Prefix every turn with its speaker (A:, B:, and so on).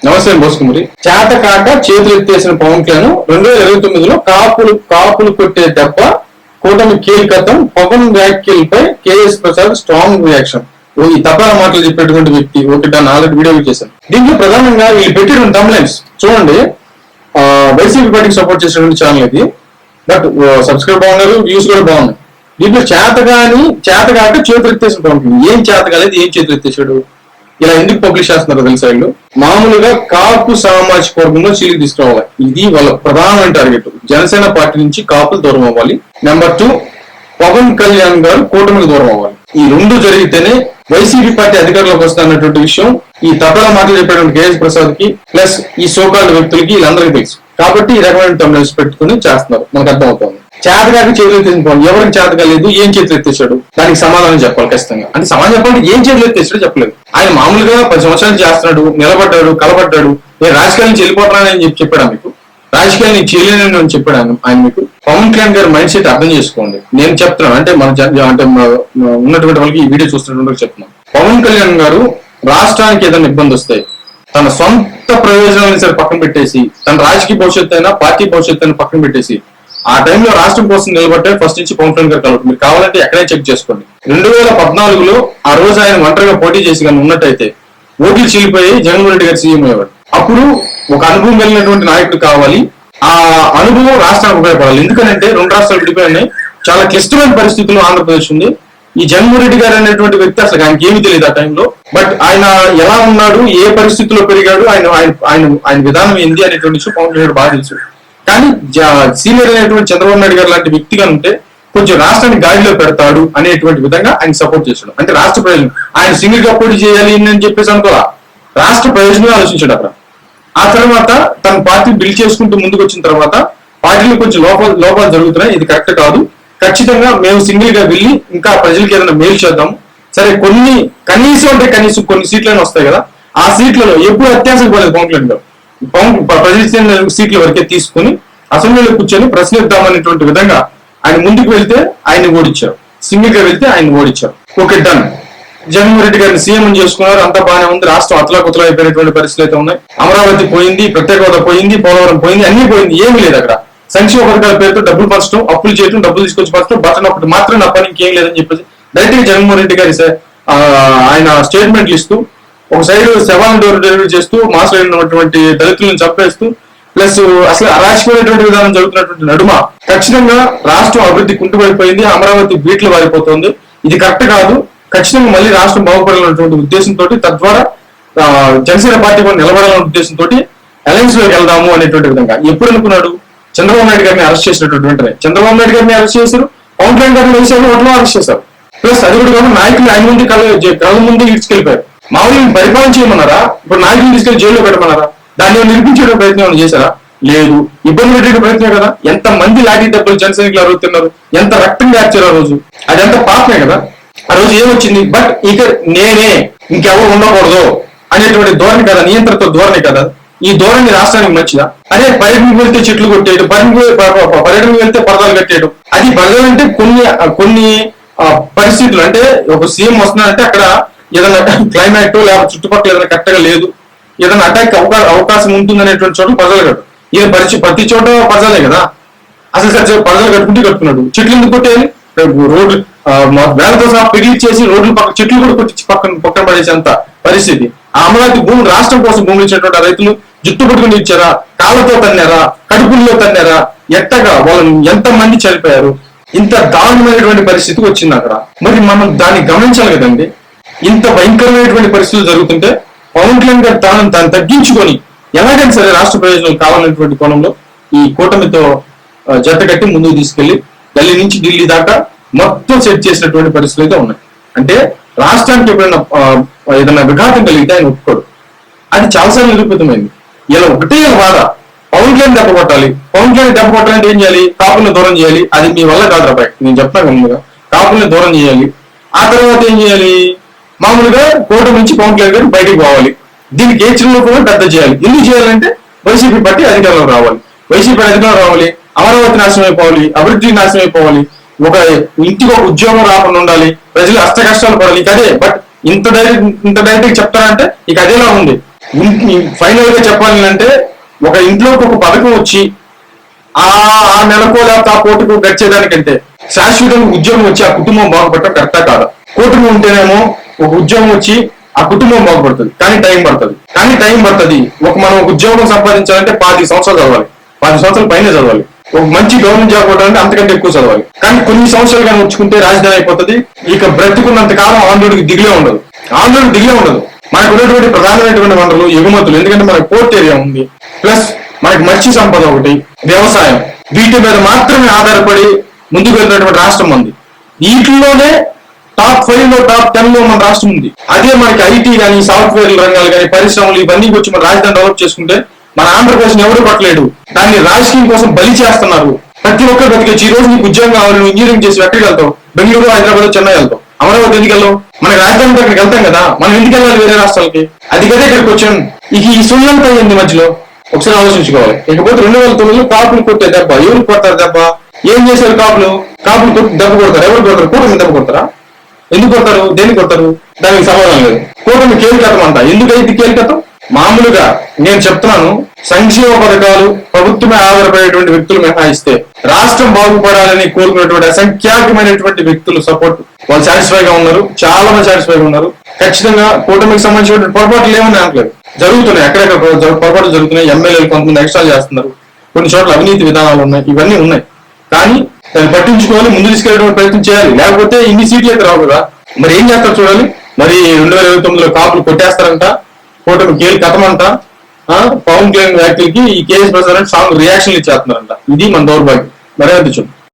A: నమస్తే బోసుకుమరి. చేత కాక చేతులు ఎత్తేసిన పవన్ కళ్యాణ్ 2029లో కాపులు కొట్టే దెబ్బ కూటమి కీలకతం. పవన్ వ్యాఖ్యలపై కేఎస్ ప్రసాద్ స్ట్రాంగ్ రియాక్షన్. ఈ తపాల మాటలు చెప్పేటువంటి వ్యక్తి ఒకటి ఆల్రెడీ వీడియో చేశాను. దీంట్లో ప్రధానంగా వీళ్ళు పెట్టినటువంటి తమ్లైన్స్ చూడండి. వైసీపీ పార్టీకి సపోర్ట్ చేసినటువంటి ఛానల్ ఇది. బట్ సబ్స్క్రైబ్ బాగున్నారు, వ్యూస్ కూడా బాగున్నాయి. దీంట్లో చేత కాక చేతులు ఎత్తేసిన పవన్ కళ్యాణ్ ఏం చేత కాలేదు, ఏం చేతులు ఎత్తేసాడు, ఇలా ఎందుకు పబ్లిష్ చేస్తున్నారు తెలుసా? వీళ్ళు మామూలుగా కాపు సామాజిక వర్గంలో చీలికి తీసుకురావాలి. ఇది వాళ్ళ ప్రధానమైన టార్గెట్. జనసేన పార్టీ నుంచి కాపులు దూరం అవ్వాలి. నెంబర్ 2, పవన్ కళ్యాణ్ గారు కూటమికి దూరం అవ్వాలి. ఈ రెండు జరిగితేనే వైసీపీ పార్టీ అధికారంలోకి వస్తున్నటువంటి విషయం ఈ తపాల మాటలు చెప్పేటువంటి కేఎస్ ప్రసాద్ కి ప్లస్ ఈ సోకాల్డ్ వ్యక్తులకి వీళ్ళందరికీ తెలుసు. కాబట్టి ఈ రకమైన తమ్లైన్స్ పెట్టుకుని చేస్తున్నారు. మనకు అర్థమవుతుంది. చేతగాక చేతులు ఎత్తేసిన ఎవరికి చేత కాలేదు, ఏం చేతులు ఎత్తేసాడు, దానికి సమాధానం చెప్పాలి ఖచ్చితంగా. అంటే సమాధానం చెప్పాలంటే ఏం చేతులు ఎత్తేసాడో చెప్పలేదు. ఆయన మామూలుగా 10 సంవత్సరాలు చేస్తున్నాడు, నిలబడ్డాడు, కలబడ్డాడు. నేను రాజకీయాల నుంచి వెళ్ళిపోతున్నానని చెప్పాడు మీకు. రాజకీయాలు నుంచి చేయలేనని అని చెప్పాడు ఆయన మీకు. పవన్ కళ్యాణ్ గారి మైండ్ సెట్ అర్థం చేసుకోండి. నేను చెప్తున్నాను అంటే ఉన్నటువంటి వాళ్ళకి ఈ వీడియో చూస్తున్నటువంటి చెప్తున్నాను. పవన్ కళ్యాణ్ గారు రాష్ట్రానికి ఏదైనా ఇబ్బంది వస్తాయి తన సొంత ప్రయోజనాలను సరే పక్కన పెట్టేసి, తన రాజకీయ భవిష్యత్తు అయినా పార్టీ భవిష్యత్తు అయినా పక్కన పెట్టేసి ఆ టైంలో రాష్ట్రం కోసం నిలబట్టే ఫస్ట్ నుంచి పవన్ కళ్యాణ్ గారు కలవదు. మీరు కావాలంటే ఎక్కడైనా చెక్ చేసుకోండి. 2014లో ఆ రోజు ఆయన ఒంటరిగా పోటీ చేసి కానీ ఉన్నట్టయితే ఓట్లు చీలిపోయి జగన్మోహన్ రెడ్డి గారు సీఎం అయ్యేవాడు. అప్పుడు ఒక అనుభవం కలిగినటువంటి నాయకుడు కావాలి. ఆ అనుభవం రాష్ట్రానికి ఉపయోగపడాలి. ఎందుకంటే 2 రాష్ట్రాలు విడిపోయినాయి. చాలా క్లిష్టమైన పరిస్థితుల్లో ఆంధ్రప్రదేశ్ ఉంది. ఈ జగన్మోహన్ రెడ్డి గారు అనేటువంటి వ్యక్తి అసలు ఆయనకి ఏమీ తెలియదు ఆ టైంలో. బట్ ఆయన ఎలా ఉన్నాడు, ఏ పరిస్థితుల్లో పెరిగాడు, ఆయన విధానం ఏంది అనేటువంటి విషయం పవన్ కళ్యాణ్ బాగా తెలుసు. కానీ సీనియర్ అనేటువంటి చంద్రబాబు నాయుడు గారు లాంటి వ్యక్తిగా ఉంటే కొంచెం రాష్ట్రాన్ని గాడిలో పెడతాడు అనేటువంటి విధంగా ఆయన సపోర్ట్ చేశాడు. అంటే రాష్ట్ర ప్రయోజనం ఆయన సింగిల్ గా పోటీ చేయాలి అని చెప్పేసి అనుకోవాలా, రాష్ట్ర ప్రయోజనం ఆలోచించాడు అక్కడ. ఆ తర్వాత తన పార్టీ బిల్డ్ చేసుకుంటూ ముందుకు వచ్చిన తర్వాత పార్టీలో కొంచెం లోపాలు జరుగుతున్నాయి, ఇది కరెక్ట్ కాదు, ఖచ్చితంగా మేము సింగిల్ గా వెళ్ళి ఇంకా ప్రజలకి ఏదైనా మేలు చేద్దాం. సరే కనీసం కొన్ని సీట్లైనా వస్తాయి కదా, ఆ సీట్లలో ఎప్పుడు అత్యాశం పోలేదు పవన్ కళ్యాణ్ గారు. ప్రజల సీట్ల వరకే తీసుకుని అసెంబ్లీలో కూర్చొని ప్రశ్నిద్దామనేటువంటి విధంగా ఆయన ముందుకు వెళ్తే ఆయన ఓడించారు, సింగిల్ గా వెళ్తే ఆయన ఓడించారు. Okay done. జగన్మోహన్ రెడ్డి గారిని సీఎం చేసుకున్నారు, అంతా బాగానే ఉంది. రాష్ట్రం అతలాకుతలా అయిపోయినటువంటి పరిస్థితులు అయితే ఉన్నాయి. అమరావతి పోయింది, ప్రత్యేక హోదా పోయింది, పోలవరం పోయింది, అన్ని పోయింది, ఏమీ లేదు అక్కడ. సంక్షేమ పథకాల పేరుతో డబ్బులు పంచడం, అప్పులు చేయడం, డబ్బులు తీసుకొచ్చి పంచడం, బటన్ ఒకటి మాత్రం నా పని ఇంకేం లేదని చెప్పేసి డైరెక్ట్ గా జగన్మోహన్ రెడ్డి గారి ఆయన స్టేట్మెంట్లు ఇస్తూ ఒక సైడ్ శవాలను డోర్ డెలివరీ చేస్తూ మాసలో ఉన్నటువంటి దళితులను చంపేస్తూ ప్లస్ అసలు అరాచకమైనటువంటి విధానం జరుగుతున్నటువంటి నడుమ ఖచ్చితంగా రాష్ట్రం అభివృద్ధి కుంటుపడిపోయింది. అమరావతి బీట్లు వారిపోతుంది. ఇది కరెక్ట్ కాదు. ఖచ్చితంగా మళ్ళీ రాష్ట్రం బాగుపడాలన్నటువంటి ఉద్దేశంతో తద్వారా జనసేన పార్టీ కూడా నిలబడాలన్న ఉద్దేశంతో అలయన్స్ లోకి వెళ్దాము అనేటువంటి విధంగా ఎప్పుడు అనుకున్నాడు. చంద్రబాబు నాయుడు గారిని అరెస్ట్ చేసినటువంటి వెంటనే చంద్రబాబు నాయుడు గారిని అరెస్ట్ చేశారు, పవన్ కళ్యాణ్ గారిని వేసారు, ఓట్లో అరెస్ట్ చేశారు. ప్లస్ అది కూడా నాయకులు ఆయన ముందు కళ్ళ ముందు ఈడ్చుకెళ్ళిపోయారు. మామూలు పరిపాలన చేయమన్నారా? ఇప్పుడు నాయకులు తీసుకెళ్లి జైల్లో పెట్టమన్నారా? దాన్ని నిరూపించే ప్రయత్నం ఏమైనా చేశారా? లేదు. ఇబ్బంది పెట్టే ప్రయత్నం కదా. ఎంత మంది లాఠీ దెబ్బలు జన సైనికులు అరుగుతున్నారు, ఎంత రక్తం గార్చారు ఆ రోజు. అదంతా పాపమే కదా. ఆ రోజు ఏమొచ్చింది? బట్ ఇక నేనే ఇంకెవరు ఉండకూడదు అనేటువంటి ధోరణి కదా, నియంత్రణతో ధోరణి కదా. ఈ ధోరణి రాష్ట్రానికి మంచిదా? అదే పర్యటనకు వెళ్తే చెట్లు కొట్టేయడం, పర్యటనకు వెళ్తే పరదాలు కట్టేయడం. అది పరదాలంటే కొన్ని పరిస్థితులు, అంటే ఒక సీఎం వస్తున్నారంటే అక్కడ ఏదైనా క్లైమేట్ లేకపోతే చుట్టుపక్కల ఏదైనా కరెక్ట్గా లేదు, ఏదైనా అటాక్ అవకాశం ఉంటుంది అనేటువంటి చోట పరదాలు కట్టు. ఈయన ప్రతి చోట పరదాలే కదా. అసలు సార్ పరదాలు కట్టుకున్నాడు. చెట్లు ఎందుకు కొట్టేయాలి? రోడ్లు వేలతో సహా పెగిలిచ్చేసి రోడ్లు పక్క చెట్లు కూడా కొట్టి పక్కన పడేసేంత పరిస్థితి. ఆ అమరావతి భూమి రాష్ట్రం కోసం భూములు ఇచ్చినటువంటి రైతులు జుట్టు పట్టుకుని ఇచ్చారా, కాళ్ళతో తన్నారా, కడుపుల్లో తన్నారా, ఎట్టగా వాళ్ళని ఎంతమంది చనిపోయారు. ఇంత దారుణమైనటువంటి పరిస్థితికి వచ్చింది అక్కడ. మరి మనం దాన్ని గమనించాలి కదండి. ఇంత భయంకరమైనటువంటి పరిస్థితులు జరుగుతుంటే పవన్ కళ్యాణ్ గారు తాను తగ్గించుకొని ఎలాగైనా సరే రాష్ట్ర ప్రయోజనాలు కావాలనేటువంటి కోణంలో ఈ కూటమితో జత కట్టి ముందుకు తీసుకెళ్లి ఢిల్లీ నుంచి ఢిల్లీ దాకా మొత్తం సెట్ చేసినటువంటి పరిస్థితులు అయితే ఉన్నాయి. అంటే రాష్ట్రానికి ఎప్పుడైనా ఏదైనా విఘాతం కలిగితే ఆయన ఒప్పుకోడు. అది చాలాసార్లు నిరూపితమైంది. ఇలా ఒకటే బాధ, పవన్ కళ్యాణ్ దెబ్బ కొట్టాలి. పవన్ కళ్యాణ్ దెబ్బ కొట్టాలంటే ఏం చేయాలి? కాపులను దూరం చేయాలి. అది మీ వల్ల కాదు రాబాయ్, నేను చెప్తాను ముందుగా. కాపులను దూరం చేయాలి. ఆ తర్వాత ఏం చేయాలి? మామూలుగా కోట నుంచి పవన్ కళ్యాణ్ గారు బయటకు పోవాలి. దీనికి ఏ చిన్న కూడా పెద్ద చేయాలి. ఎందుకు చేయాలంటే వైసీపీ పార్టీ అధికారంలో రావాలి, వైసీపీ అధికారంలో రావాలి, అమరావతి నాశనం అయిపోవాలి, అభివృద్ధి నాశనం అయిపోవాలి, ఒక ఇంటికి ఒక ఉద్యోగం రాకుండా ఉండాలి, ప్రజలు అష్ట కష్టాలు పడాలి. ఇక అదే. బట్ ఇంత డైరెక్ట్ చెప్తారంటే ఇక అదేలా ఉంది. ఫైనల్ గా చెప్పాలి అంటే ఒక ఇంట్లోకి ఒక పథకం వచ్చి ఆ నెలకో లేకపోతే ఆ కోటికో గడిచేదానికంటే శాశ్వతంగా ఉద్యోగం వచ్చి ఆ కుటుంబం బాగుపడటం కరెక్టా కాదా? కుటుంబం ఉంటేనేమో ఒక ఉద్యోగం వచ్చి ఆ కుటుంబం బాగుపడుతుంది, కానీ టైం పడుతుంది. మనం ఉద్యోగం సంపాదించాలంటే 10 సంవత్సరాలు చదవాలి, 10 సంవత్సరాల పైన చదవాలి. ఒక మంచి గవర్నమెంట్ జాబ్ కొట్టాలంటే అంతకంటే ఎక్కువ చదవాలి. కానీ కొన్ని సంవత్సరాలు కానీ ఉంచుకుంటే రాజధాని అయిపోతుంది. ఇక బ్రతికున్నంత కాలం ఆంధ్రుడికి దిగులే ఉండదు. మనకు ఉన్నటువంటి ప్రధానమైనటువంటి వనరులు ఎగుమతులు, ఎందుకంటే మనకు పోర్ట్ ఏరియా ఉంది, ప్లస్ మనకి మత్స్య సంపద ఒకటి, వ్యవసాయం, వీటి మీద మాత్రమే ఆధారపడి ముందుకు వెళ్తున్నటువంటి రాష్ట్రం ఉంది. వీటిల్లోనే టాప్ 5 లో టాప్ 10 లో మన రాష్ట్రం ఉంది. అదే మనకి ఐటీ కానీ, సాఫ్ట్వేర్ రంగాలు కానీ, పరిశ్రమలు ఇవన్నీ వచ్చి మన రాజధాని డెవలప్ చేసుకుంటే మన ఆంధ్రప్రదేశ్ ఎవరు పట్టలేడు. దాన్ని రాజకీయం కోసం బలి చేస్తున్నారు. ప్రతి ఒక్కరు బతికొచ్చి ఈ రోజు నీకు ఉద్యోగం కావాలి, నువ్వు ఇంజనీరింగ్ చేసి ఎక్కడికి వెళ్తావు? బెంగళూరు, హైదరాబాద్, చెన్నై వెళ్తావు. అమరావతి ఎందుకు వెళ్ళావు? మన రాజధాని దగ్గరికి వెళ్తాం కదా, మనం ఎందుకు వెళ్ళాలి వేరే రాష్ట్రాలకి? అది కదా ఇక్కడికి వచ్చాను. ఈ సున్నంతా అయింది మధ్యలో, ఒకసారి ఆలోచించుకోవాలి. ఇకపోతే 2009 కాపులు కొట్టే దెబ్బ, ఎవరు కొడతారు దెబ్బ? ఏం చేశారు కాపులు దెబ్బ కొడతారు. ఎవరు కొడతారు? కూటమి దెబ్బ కొడతారా? ఎందుకు కొడతారు? దేనికి కొడతారు? దానికి సమాధానం లేదు. కూటమి కేలికతం అంట. ఎందుకైతే కేలికతం? మామూలుగా నేను చెప్తున్నాను, సంక్షేమ పథకాలు ప్రభుత్వమే ఆధారపడేటువంటి వ్యక్తులు మినహాయిస్తే రాష్ట్రం బాగుపడాలని కోరుకున్నటువంటి అసంఖ్యాకమైనటువంటి వ్యక్తులు సపోర్ట్, వాళ్ళు సాటిస్ఫైగా ఉన్నారు, చాలా మంది సాటిస్ఫైగా ఉన్నారు. ఖచ్చితంగా కూటమికి సంబంధించిన పొరపాట్లు ఏమని అనట్లేదు, జరుగుతున్నాయి. ఎక్కడెక్కడ పొరపాట్లు జరుగుతున్నాయి. ఎమ్మెల్యేలు కొంతమంది ఎక్స్ట్రా చేస్తున్నారు, కొన్ని చోట్ల అవినీతి విధానాలు ఉన్నాయి, ఇవన్నీ ఉన్నాయి. కానీ దాన్ని పట్టించుకోవాలి, ముందు తీసుకెళ్ళడానికి ప్రయత్నం చేయాలి. లేకపోతే ఇన్ని సీట్లు అయితే రావు కదా. మరి ఏం చేస్తారు చూడాలి. మరి 2029 కాపులు కొట్టేస్తారంట, కూటమి కేలు కథమంట, పవన్ కళ్యాణ్ వ్యాఖ్యలకి ఈ కేఎస్ ప్రసాద్ సాంగ్ రియాక్షన్లు ఇచ్చేస్తున్నారంట. ఇది మన దౌర్భాగ్యం. మర్యాద చూడండి.